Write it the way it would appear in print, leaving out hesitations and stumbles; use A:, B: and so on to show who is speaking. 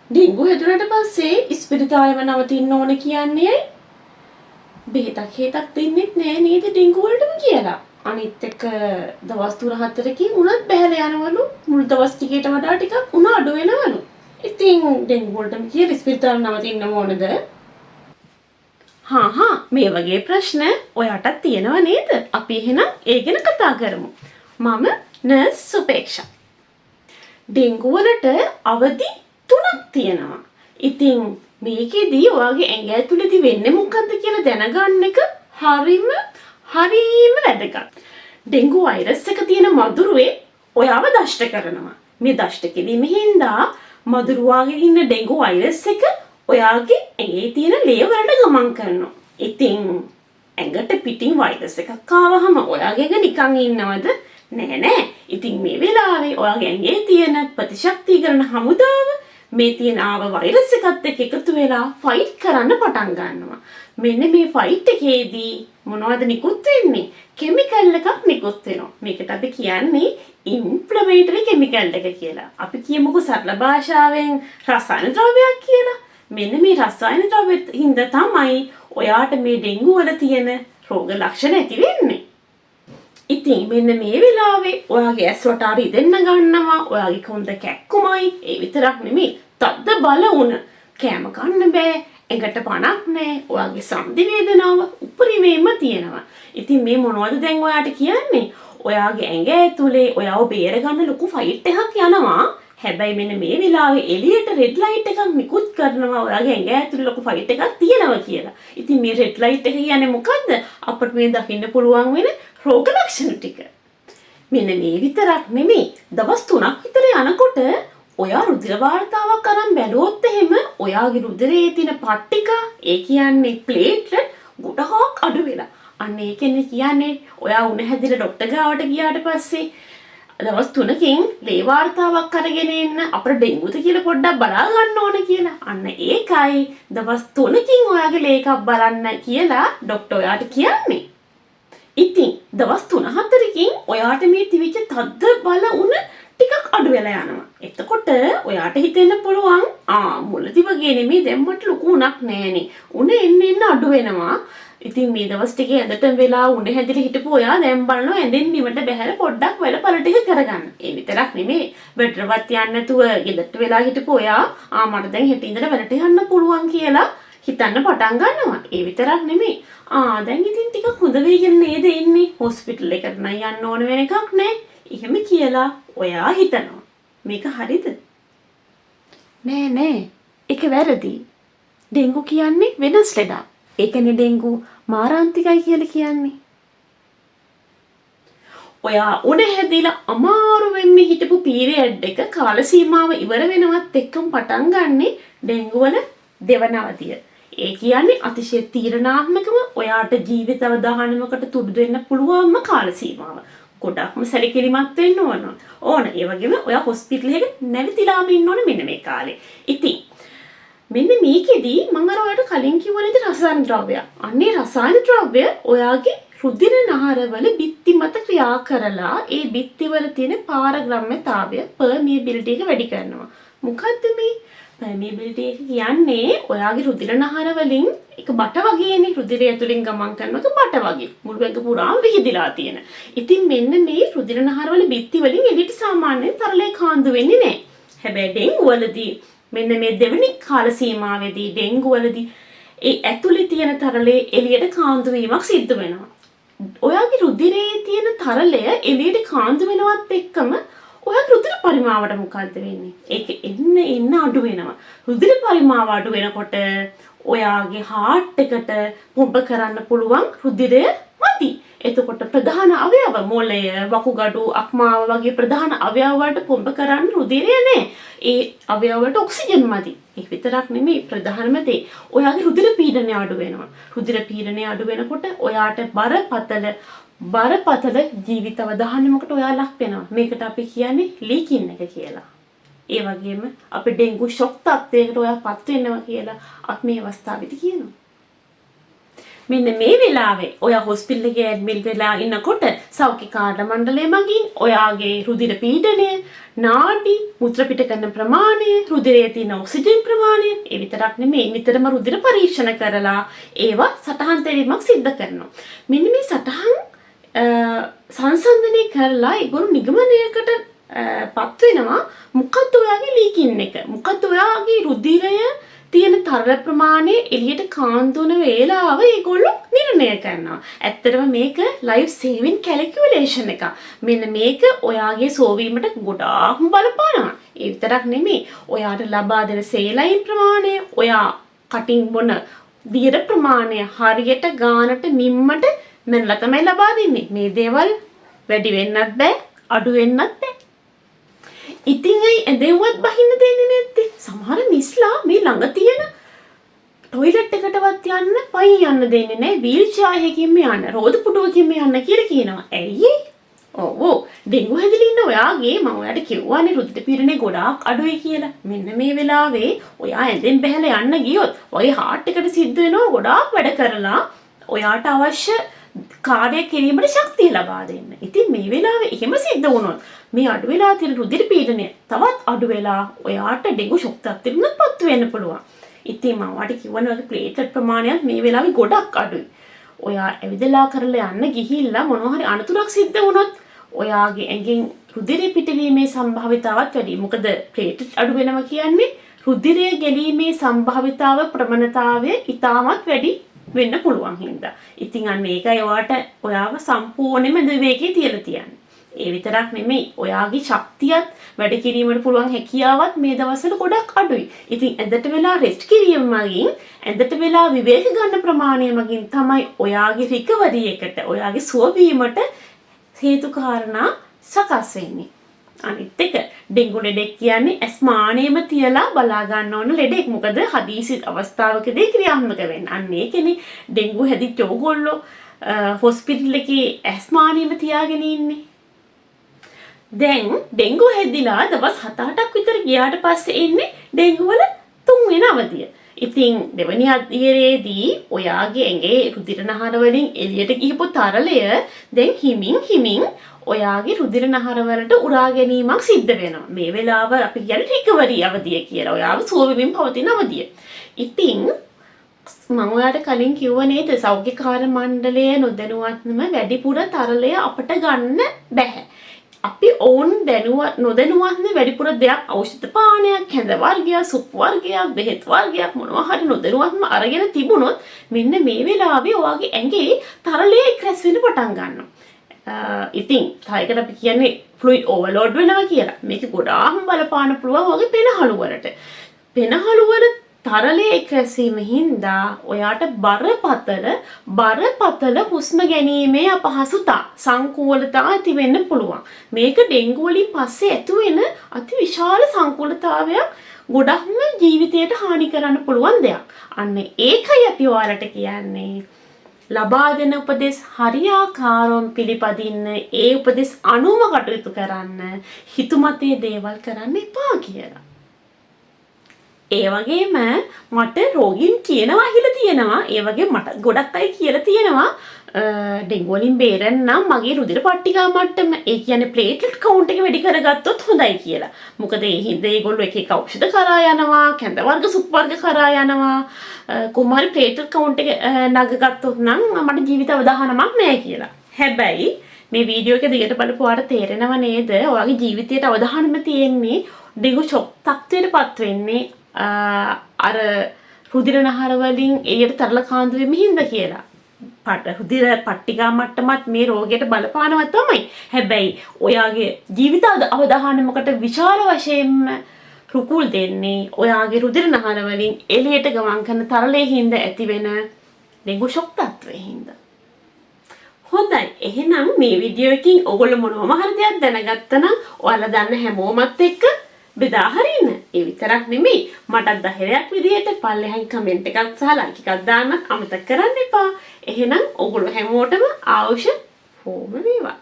A: Dengue හැදුනට පස්සේ ඉස්පිරිතාලෙම නවතින්න ඕන කියන්නේ බෙහෙතක් හේතක් දෙන්නෙත් නෑ නේද ඩෙන්ගු වලටම කියලා. අනිත් එක දවස් 3-4කින් උනත් බහැලා යනවලු. මුල් දවස් ටිකේට වඩා ටිකක් උණ අඩු වෙනවලු. ඉතින් ඩෙන්ගු වලටම කියලා ඉස්පිරිතාලෙ නවතින්න ඕනද? මේ වගේ ප්‍රශ්න ඔයාටත් තියෙනව නේද? අපි එහෙනම් ඒ ගැන කතා කරමු. මම නර්ස් සුපේක්ෂා. ඩෙන්ගු වලට අවදි 3ක් තියෙනවා. ඉතින් මේකෙදි ඔයාගේ ඇඟ ඇතුලේදී වෙන්නේ මොකද්ද කියලා දැනගන්න එක හරිම වැදගත්. ඩෙන්ගු වෛරස් එක තියෙන මදුරුවේ ඔයාව දෂ්ට කරනවා. මේ දෂ්ට කිරීම හින්දා මදුරුවාගේ ඉන්න ඩෙන්ගු වෛරස් එක ඔයාගේ ඇඟේ තියෙන ලේ වලට ගමන් කරනවා. ඉතින් ඇඟට පිටින් වෛරස් එකක් ආවහම ඔයාගේ ඇඟ නිකන් ඉන්නවද? නෑ. ඉතින් මේ වෙලාවේ ඔයාගේ ඇඟේ තියෙන ප්‍රතිශක්තිකරණ හමුදාව මේ තියෙන ආව වෛරස් එකත් එක්ක එකතු වෙලා ෆයිට් කරන්න පටන් ගන්නවා. මෙන්න මේ ෆයිට් එකේදී මොනවද නිකුත් වෙන්නේ? කිමිකල් එකක් නිකුත් වෙනවා. මේකට අපි කියන්නේ ඉන්ෆ්ලමේටරි කිමිකල් එක කියලා. අපි කියමුකෝ සරල භාෂාවෙන් රසායන ද්‍රව්‍යයක් කියලා. මෙන්න මේ රසායන ද්‍රව්‍ය හින්දා තමයි ඔයාට මේ ඩෙන්ගු වල තියෙන රෝග ලක්ෂණ ඇති වෙන්නේ. ඉතින් මෙන්න මේ වෙලාවේ ඔයාගේ ඇස් වලට හරි දෙන්න ගන්නවා. ඔයාගේ කොන්ද කැක්කුමයි. ඒ විතරක් නෙමෙයි. තද්ද බල උණ. කෑම කන්න බෑ. ඇඟට පණක් නෑ. ඔයාගේ සන්ධි වේදනාව උපරිමයෙන්ම තියෙනවා. ඉතින් මේ මොනවද දැන් ඔයාට කියන්නේ? ඔයාගේ ඇඟ ඇතුලේ ඔයාව බේර ගන්න ලොකු ෆයිට් එකක් යනවා. හැබැයි මෙන්න මේ වෙලාවේ එළියට රෙඩ් ලයිට් එකක් නිකුත් කරනවා ඔයාගේ ඇඟ ඇතුලේ ලොකු ෆයිට් එකක් තියෙනවා කියලා. ඉතින් මේ රෙඩ් ලයිට් එක කියන්නේ මොකද්ද? අපිට මේ දකින්න පුළුවන් වෙන රෝග ලක්ෂණ ටික. මෙන්න මේ විතරක් නෙමෙයි. දවස් 3ක් විතර යනකොට ඔයා රුධිර වාර්තාවක් අරන් බැලුවොත් එහෙම ඔයාගේ රුධිරයේ තියෙන පට්ටිකා ඒ කියන්නේ ප්ලේට්ලට් ගොඩක් අඩු වෙලා. අන්න ඒකනේ කියන්නේ ඔයා උණ හැදිලා ડોක්ටර් ගාවට ගියාට පස්සේ දවස් 3කින් ලේ වාර්තාවක් අරගෙන එන්න අපිට ඩෙන්ගුද කියලා පොඩ්ඩක් බලා ගන්න ඕන කියලා. අන්න ඒකයි දවස් 3කින් ඔයාගේ ලේ එකක් බලන්න කියලා ડોක්ටර් ඔයාට කියන්නේ. ඉතින් දවස් 3-4කින් ඔයාට මේ තිවිච්ච තද්ද බල උණ ටිකක් අඩු වෙලා යනවා. එතකොට ඔයාට හිතෙන්න පුළුවන් මුලදි වගේ නෙමෙයි දැන් මට ලොකු උණක් නෑනේ. උණ එන්න අඩු වෙනවා. ඉතින් මේ දවස් ටිකේ ඇඳටම වෙලා උණ හැදිලා හිටපු ඔයා දැන් බලනවා ඇඳෙන් නිවට බහැලා පොඩ්ඩක් වෙලපල ටික කරගන්න. ඒ විතරක් නෙමෙයි බෙඩරවත් යන්න නැතුව ගෙදරට වෙලා හිටපු ඔයා මට දැන් හෙට ඉඳලා වැඩට යන්න පුළුවන් කියලා හිතන්න පටන් ගන්නවා. ඒ විතරක් නෙමෙයි දැන් ඉතින් ටිකක් හොඳ වෙගෙන නේද ඉන්නේ. හොස්පිටල් එකට නම් යන්න ඕන වෙන එකක් නෑ. එහෙම කියලා ඔයා හිතනවා. මේක හරිද? නෑ. ඒක වැරදි. ඩෙන්ගු කියන්නේ වෙනස් ලෙඩක්. ඒකනේ ඩෙන්ගු මාරාන්තිකයි කියලා කියන්නේ. ඔයා උණ හැදිලා අමාරුවෙන් හිටපු පීරියඩ් එක කාල සීමාව ඉවර වෙනවත් එක්කම පටන් ගන්නෙ ඩෙන්ගු වල දෙවන අවධිය. ඒ කියන්නේ අතිශය තීරණාත්මකව ඔයාට ජීවිත අවදානමකට තුඩු දෙන්න පුළුවන්ම කාල සීමාව. ගොඩක්ම සැලකිලිමත් වෙන්න ඕන. ඒ වගේම ඔයා හොස්පිටල් එකේ නැවතිලාම ඉන්න ඕන මෙන්න මේ කාලේ. ඉතින් මෙන්න මේකෙදී මම අර ඔයාලට කලින් කිව්ව නේද රසායන ද්‍රව්‍ය. අන්නේ රසායන ද්‍රව්‍ය ඔයාගේ රුධිර නහරවල බිත්ති මත ක්‍රියා කරලා ඒ බිත්තිවල තියෙන පාරග්‍රම්‍යතාවය permeability එක වැඩි කරනවා. මොකද්ද මේ permeability එක කියන්නේ? ඔයාගේ රුධිර නහර වලින් එක බට වගේනේ රුධිරය ඇතුලෙන් ගමන් කරන එක බට වගේ. මුළු ඇඟ පුරාම විහිදිලා තියෙන. ඉතින් මෙන්න මේ රුධිර නහරවල බිත්ති වලින් එළියට සාමාන්‍යයෙන් තරලේ කාන්දු වෙන්නේ නැහැ. හැබැයි ඩෙන්ගු වලදී මෙන්න මේ දෙවෙනි කාල සීමාවේදී ඩෙන්ගු වලදී ඒ ඇතුලේ තියෙන තරලේ එළියට කාන්දු වීමක් සිද්ධ වෙනවා. ඔයාගේ රුධිරයේ තියෙන තරලය එළියට කාන්දු වෙනවත් එක්කම ඔයාගේ රුධිර පරිමාවට මොකද්ද වෙන්නේ? ඒක එන්න අඩු වෙනවා. රුධිර පරිමාව අඩු වෙනකොට ඔයාගේ හાર્ට් එකට පොම්ප කරන්න පුළුවන් රුධිරය මදි. එතකොට ප්‍රධාන අවයව මොළය, වකුගඩු, අක්මාව වගේ ප්‍රධාන අවයව වලට පොම්ප කරන්න රුධිරය නැහැ. ඒ අවයව වලට ඔක්සිජන් මදි. ඒ විතරක් නෙමෙයි ප්‍රධානම දේ. ඔයාගේ රුධිර පීඩනය අඩු වෙනවා. රුධිර පීඩනය අඩු වෙනකොට ඔයාට බරපතල ජීවිත අවදානමකට ඔයා ලක් වෙනවා. මේකට අපි කියන්නේ ලීකින් එක කියලා. ඒ වගේම අපි ඩෙන්ගු ෂොක් තත්ත්වයකට ඔයා පත් වෙනවා කියලා අපි මේ අවස්ථාවේදී කියනවා. මෙන්න මේ වෙලාවේ ඔයා හොස්පිටල් එකේ ඇඩ්මිට් වෙලා ඉන්නකොට සෞඛ්‍ය කාර්ය මණ්ඩලය මගින් ඔයාගේ රුධිර පීඩනය, නාඩි, මුත්‍ර පිට කරන ප්‍රමාණය, රුධිරයේ තියෙන ඔක්සිජන් ප්‍රමාණය, ඒ විතරක් නෙමෙයි නිතරම රුධිර පරීක්ෂණ කරලා ඒවා සටහන් තැවීමක් සිද්ධ කරනවා. මෙන්න මේ සටහන් සංසන්දනය කරලා ඒගොල්ලෝ නිගමනයකට පත් වෙනවා මොකද්ද ඔයාගේ ලීකින් එක, මොකද්ද ඔයාගේ රුධිරය තියෙන තරල ප්‍රමාණය එළියට කාන්දුන වේලාව ඒගොල්ලෝ නිර්ණය කරනවා. ඇත්තටම මේක ලයිෆ් සේවින් කැල්කියුලේෂන් එකක්. මෙන්න මේක ඔයාගේ සෝවීමට ගොඩාක් බලපානවා. ඒ විතරක් නෙමෙයි ඔයාට ලබා දෙන සේලයින් ප්‍රමාණය, ඔයා කටින් බොන දියර ප්‍රමාණය හරියට ගානට නිම්මට මෙන්නලා තමයි ලබා දෙන්නේ. මේ දේවල් වැඩි වෙන්නත් බෑ, අඩු වෙන්නත් බෑ. ඉතින් ඇයි ඇඳෙව්වත් බහින්න දෙන්නේ නැත්තේ? සමහර මිස්ලා මේ ළඟ තියෙන ටොයිලට් එකටවත් යන්න පයින් යන්න දෙන්නේ නැහැ. වීල් චෙයාර් එකකින්ම යන්න, රෝද පුටුවකින්ම යන්න කියලා කියනවා. ඇයි ඒ? ඔව් ඩෙන්ගු හැදිලා ඉන්න ඔයාගේ මම ඔයාට කිව්වානේ රුධිර පීඩනය ගොඩාක් අඩුයි කියලා. මෙන්න මේ වෙලාවේ ඔයා ඇඳෙන් බැහැලා යන්න ගියොත් ඔය හાર્ට් එකට සිද්ධ වෙනවා ගොඩාක් වැඩ කරලා ඔයාට අවශ්‍ය කාර්ය කිරීමට ශක්තිය ලබා දෙන්න. ඉතින් මේ වෙලාවේ එහෙම සිද්ධ වුණොත් මේ අඩු වෙලා තියෙන රුධිර පීඩනය තවත් අඩු වෙලා ඔයාට ඩෙන්ගු ෂොක් තත්ත්වෙකට පත් වෙන්න පුළුවන්. ඉතින් මම ඔයාලට කිව්වනේ ඔයාගේ ප්ලේට්ලට් ප්‍රමාණයත් මේ වෙලාවේ ගොඩක් අඩුයි. ඔයා ඇවිදලා කරලා යන්න ගිහිල්ලා මොනවා හරි අනතුරක් සිද්ධ වුණොත් ඔයාගේ ඇඟෙන් රුධිරය පිටවීමේ සම්භාවිතාවත් වැඩි. මොකද ප්ලේට්ලට් අඩු වෙනවා කියන්නේ රුධිරය ගැලීමේ සම්භාවිතාව ප්‍රවණතාවය ඉතාමත් වැඩි වෙන්න පුළුවන් හින්දා. ඉතින් අන්න ඒකයි ඔයාව සම්පූර්ණයෙන්ම විවේකී තියලා තියන්නේ. ඒ විතරක් නෙමෙයි ඔයාගේ ශක්තියත් වැඩ කිරීමට පුළුවන් හැකියාවත් මේ දවස්වල ගොඩක් අඩුයි. ඉතින් ඇඳට වෙලා රෙස්ට් කිරීම මගින් ඇඳට වෙලා විවේක ගන්න ප්‍රමාණය මගින් තමයි ඔයාගේ රිකවරි එකට ඔයාගේ සුව වීමට හේතු කාරණා සකස් වෙන්නේ. අනිත් එක ඩෙන්ගු ලෙඩෙක් කියන්නේ ඇස්මානේම තියලා බලා ගන්න ඕන ලෙඩෙක්. මොකද හදිසි අවස්ථාවකදී ක්‍රියාත්මක වෙන්න. අන්න ඒකනේ ඩෙන්ගු හැදිච්ච ඕගොල්ලෝ හොස්පිටල් එකේ ඇස්මානේම තියාගෙන ඉන්නේ. දැන් ඩෙන්ගු හැදිලා දවස් 7-8ක් විතර ගියාට පස්සේ එන්නේ ඩෙන්ගු වල 3 වෙනි අවධිය. ඉතින් දෙවැනි අධීරයේදී ඔයාගේ ඇඟේ රුධිර නහර වලින් එළියට ගිහපු තරලය දැන් හිමින් ඔයාගේ රුධිර නහර වලට උරා ගැනීමක් සිද්ධ වෙනවා. මේ වෙලාව අපි කියන්නේ රිකවරි අවධිය කියලා. ඔයාව සුව වෙමින් පවතින අවධිය. ඉතින් මම ඔයාලට කලින් කිව්ව නේද සෞඛ්‍ය කාර්ය මණ්ඩලය නොදැනුවත්වම වැඩිපුර තරලය අපට ගන්න බෑ. අපි ඕන් නොදැනුවත්ම වැඩිපුර දෙයක් ඖෂධ පානයක්, හැඳ වර්ගයක්, සුප් වර්ගයක්, බෙහෙත් වර්ගයක් මොනවා හරි නොදැනුවත්ම අරගෙන තිබුණොත් මෙන්න මේ වෙලාවේ ඔයාගේ ඇඟේ තරලය එක්රැස් වෙන්න පටන් ගන්නවා. ඉතින් තායකට අපි කියන්නේ ෆ්ලුයිඩ් ඕවර්ලෝඩ් වෙනවා කියලා. මේක ගොඩාක් බලපාන පුළුවන් ඔයාගේ පෙනහළු වලට. පෙනහළු වල තරලයේ එක්රැසීම හින්දා ඔයාට බරපතල හුස්ම ගැනීමේ අපහසුතා සංකූලතා ඇති වෙන්න පුළුවන්. මේක ඩෙන්ගු වලින් පස්සේ ඇතිවෙන අති විශාල සංකූලතාවයක් ගොඩක්ම ජීවිතයට හානි කරන්න පුළුවන් දෙයක්. අන්න ඒකයි අපි ඔයාලට කියන්නේ ලබා දෙන උපදෙස් හරියාකාරව පිළිපදින්න, ඒ උපදෙස් අනුව කටයුතු කරන්න, හිතුමතේ දේවල් කරන්න එපා කියලා. ඒ වගේම මට රෝගීන් කියනවා අහලා තියෙනවා, ඒ වගේ මට ගොඩක් අය කියලා තියෙනවා ඩෙන්ගු වලින් බේරෙන්න නම් මගේ රුධිර පට්ටිකා මට්ටම, ඒ කියන්නේ ප්ලේට්ලට් කවුන්ට් එක වැඩි කරගත්තොත් හොඳයි කියලා. මොකද ඒ හින්දා ඒගොල්ලෝ එක එක ඖෂධ කරා යනවා, කැඳ වර්ග සුප් වර්ග කරා යනවා. කොහොමරි ප්ලේට්ලට් කවුන්ට් එක නගගත්තොත් නම් මට ජීවිත අවදානමක් නැහැ කියලා. හැබැයි මේ වීඩියෝ එක දිගට බලපුවාට තේරෙනව නේද? ඔයාගේ ජීවිතයට අවදානම තියෙන්නේ ඩෙන්ගු ෂොක් තත්ත්වයටපත් වෙන්නේ අර රුධිර නහර වලින් එළියට තරල කාන්දු වෙමින් හින්දා කියලා. රුධිර පට්ටිකා මට්ටමත් මේ රෝගයට බලපානවා තමයි. හැබැයි ඔයාගේ ජීවිත අවදානමකට විශාල වශයෙන්ම රුකුල් දෙන්නේ ඔයාගේ රුධිර නහර වලින් එළියට ගමන් කරන තරලයේ හින්දා ඇතිවෙන ඩෙන්ගු ෂොක් තත්ත්වයේ හින්දා. හොඳයි. එහෙනම් මේ වීඩියෝ එකකින් ඔයගොල්ලෝ මොනවම හරි දෙයක් දැනගත්තා නම් ඔයාලා දන්න හැමෝමත් එක්ක බෙදා හරින්න. ඒ විතරක් නෙමෙයි මටත් ධෛර්යයක් විදියට පල්ලෙහාන් කමෙන්ට් එකක් සහ ලයික් එකක් දාන්න අමතක කරන්න එපා. එහෙනම් ඔයගොල්ලෝ හැමෝටම ආයුෂ හෝම වේවා.